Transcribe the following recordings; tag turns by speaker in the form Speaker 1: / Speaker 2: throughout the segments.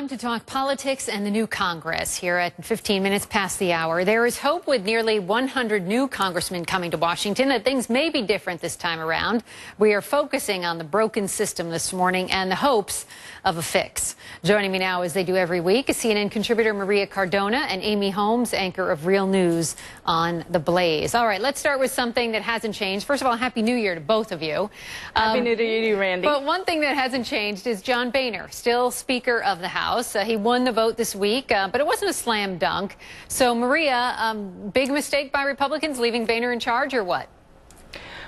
Speaker 1: Time to talk politics and the new Congress here at 15 minutes past the hour. There is hope with nearly 100 new congressmen coming to Washington that things may be different this time around. We are focusing on the broken system this morning and the hopes of a fix. Joining me now, as they do every week, is CNN contributor Maria Cardona and Amy Holmes, anchor of Real News on The Blaze. All right, let's start with something that hasn't changed. First of all, Happy New Year to both of you.
Speaker 2: Happy New Year to you, Randy.
Speaker 1: But one thing that hasn't changed is John Boehner, still Speaker of the House. He won the vote this week, but it wasn't a slam dunk. So, Maria, big mistake by Republicans leaving Boehner in charge, or what?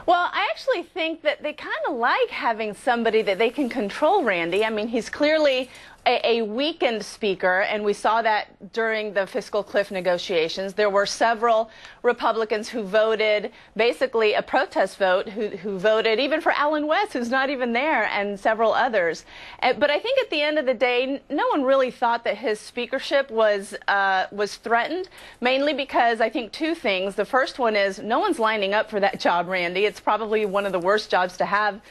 Speaker 2: Well, I actually think that they kind of like having somebody that they can control, Randy. I mean, he's clearly a weakened speaker, and we saw that during the fiscal cliff negotiations. There were several Republicans who voted, basically a protest vote, who voted even for Allen West, who's not even there, and several others. But I think at the end of the day, no one really thought that his speakership was threatened, mainly because I think two things. The first one is no one's lining up for that job, Randy. It's probably one of the worst jobs to have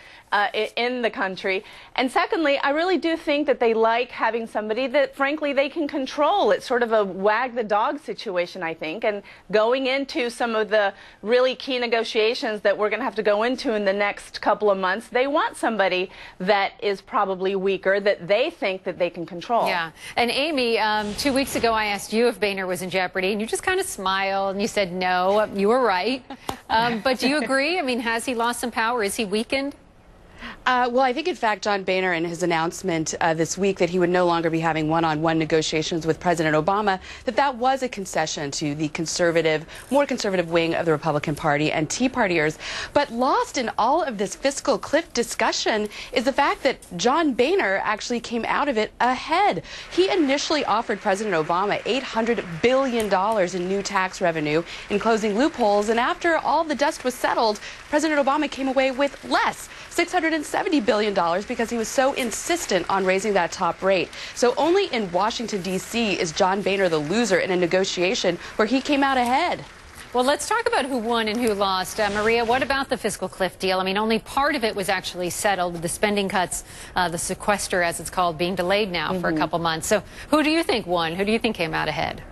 Speaker 2: in the country. And secondly, I really do think that they like having somebody that, frankly, they can control. It's sort of a wag the dog situation, I think. And going into some of the really key negotiations that we're going to have to go into in the next couple of months, they want somebody that is probably weaker, that they think that they can control.
Speaker 1: Yeah. And Amy, 2 weeks ago, I asked you if Boehner was in jeopardy, and you just kind of smiled and you said no. You were right. But do you agree? I mean, has he lost some power? Is he weakened?
Speaker 3: Well, I think, in fact, John Boehner, in his announcement this week that he would no longer be having one-on-one negotiations with President Obama, that was a concession to the more conservative wing of the Republican Party and Tea Partiers. But lost in all of this fiscal cliff discussion is the fact that John Boehner actually came out of it ahead. He initially offered President Obama $800 billion in new tax revenue in closing loopholes, and after all the dust was settled, President Obama came away with less, $670 billion, because he was so insistent on raising that top rate. So only in Washington, D.C. is John Boehner the loser in a negotiation where he came out ahead.
Speaker 1: Well, let's talk about who won and who lost. Maria, what about the fiscal cliff deal? I mean, only part of it was actually settled, with the spending cuts, the sequester, as it's called, being delayed now for a couple months. So who do you think won? Who do you think came out ahead?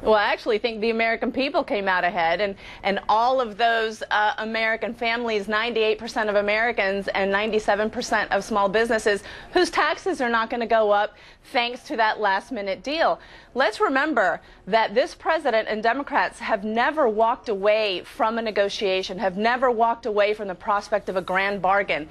Speaker 2: Well, I actually think the American people came out ahead, and all of those American families, 98% of Americans and 97% of small businesses whose taxes are not going to go up thanks to that last-minute deal. Let's remember that this president and Democrats have never walked away from a negotiation, have never walked away from the prospect of a grand bargain.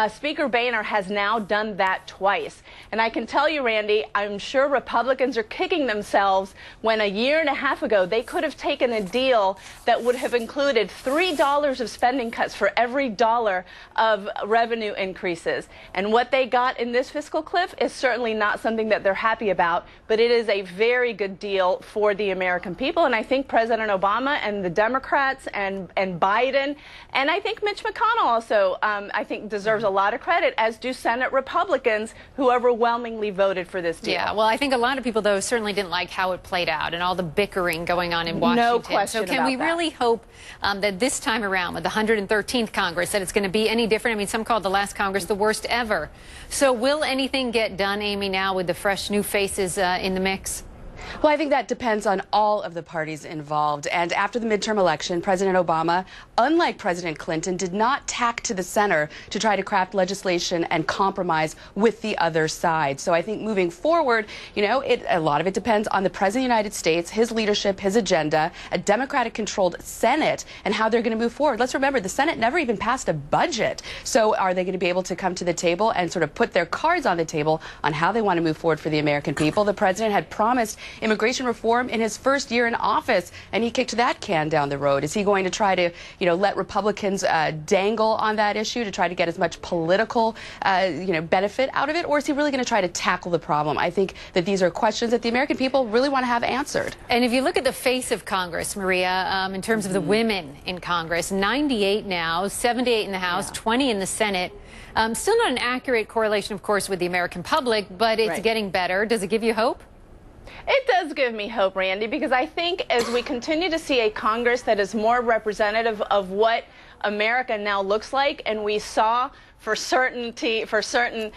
Speaker 2: Speaker Boehner has now done that twice. And I can tell you, Randy, I'm sure Republicans are kicking themselves when a year and a half ago they could have taken a deal that would have included $3 of spending cuts for every dollar of revenue increases. And what they got in this fiscal cliff is certainly not something that they're happy about, but it is a very good deal for the American people. And I think President Obama and the Democrats and Biden, and I think Mitch McConnell also, I think deserves a lot of credit, as do Senate Republicans, who overwhelmingly voted for this deal.
Speaker 1: Yeah, well, I think a lot of people, though, certainly didn't like how it played out and all the bickering going on in Washington.
Speaker 2: No question.
Speaker 1: So can we really hope that this time around, with the 113th Congress, that it's going to be any different? I mean, some called the last Congress the worst ever. So will anything get done, Amy, now with the fresh new faces in the mix?
Speaker 3: Well, I think that depends on all of the parties involved. And after the midterm election, President Obama, unlike President Clinton, did not tack to the center to try to craft legislation and compromise with the other side. So I think moving forward, a lot of it depends on the President of the United States, his leadership, his agenda, a Democratic-controlled Senate, and how they're going to move forward. Let's remember, the Senate never even passed a budget. So are they going to be able to come to the table and sort of put their cards on the table on how they want to move forward for the American people? The president had promised immigration reform in his first year in office, and he kicked that can down the road. Is he going to try to, let Republicans dangle on that issue to try to get as much political, benefit out of it, or is he really going to try to tackle the problem? I think that these are questions that the American people really want to have answered.
Speaker 1: And if you look at the face of Congress, Maria, in terms of the women in Congress, 98 now, 78 in the House, 20 in the Senate. Still not an accurate correlation, of course, with the American public, but it's getting better. Does it give you hope?
Speaker 2: It does give me hope, Randy, because I think as we continue to see a Congress that is more representative of what America now looks like, and we saw for certain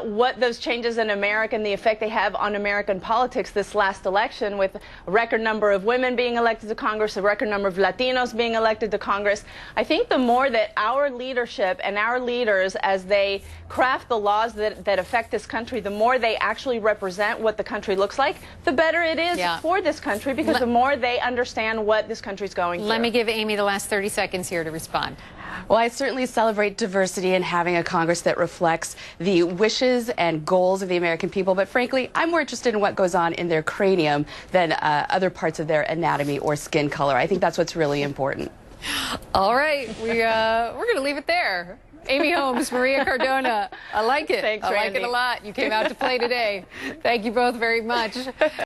Speaker 2: what those changes in America and the effect they have on American politics this last election, with a record number of women being elected to Congress, a record number of Latinos being elected to Congress. I think the more that our leadership and our leaders, as they craft the laws that affect this country, the more they actually represent what the country looks like, the better it is for this country, because the more they understand what this country's going through.
Speaker 1: Let me give Amy the last 30 seconds here to respond.
Speaker 3: Well, I certainly celebrate diversity and having a Congress that reflects the wishes and goals of the American people. But frankly, I'm more interested in what goes on in their cranium than other parts of their anatomy or skin color. I think that's what's really important.
Speaker 1: All right, we're going to leave it there. Amy Holmes, Maria Cardona. I like it.
Speaker 2: Thanks,
Speaker 1: I like
Speaker 2: Randy.
Speaker 1: it a lot. You came out to play today. Thank you both very much.